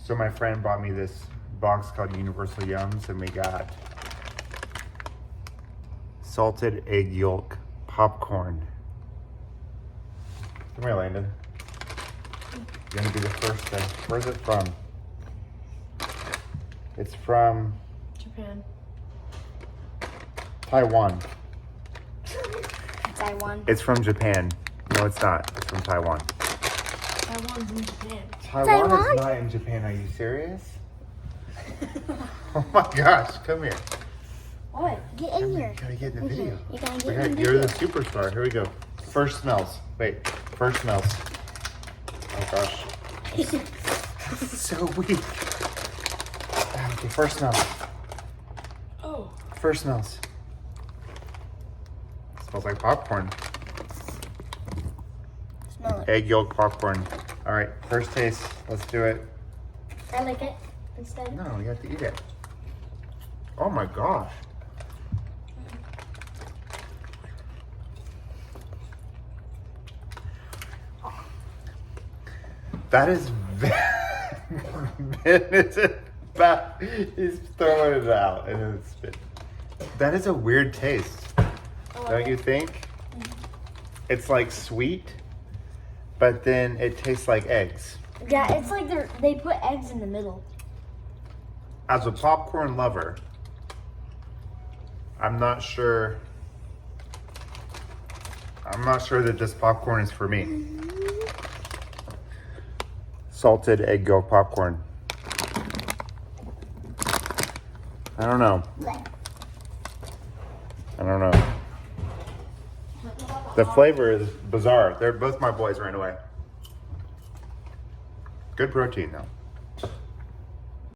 So my friend bought me this box called Universal Yums, and we got salted egg yolk popcorn. Come here, Landon. You're gonna be the first thing. Where's it from? It's from Japan. Taiwan. Taiwan. It's from Japan. No, it's not. It's from Taiwan. Taiwan's in Japan. Taiwan Taiwan? is not in Japan. Are you serious? Oh my gosh, come here. What? Get in Come here. You gotta get in the video. You gotta get Okay, in the you're the video. superstar. Here we go. First smells. Wait, first smells. Oh gosh. So weak. Okay, first smells. Oh. First smells. Smells like popcorn. Smell it. Egg yolk popcorn. All right, first taste. Let's do it. I like it instead. No, you have to eat it. Oh my gosh. That is he's throwing it out and then it's spit. That is a weird taste. Don't you think? It's like sweet, but then it tastes like eggs. Yeah, it's like they put eggs in the middle. As a popcorn lover, I'm not sure that this popcorn is for me. Salted egg yolk popcorn. I don't know. I don't know. The flavor is bizarre. Both my boys ran away. Good protein though.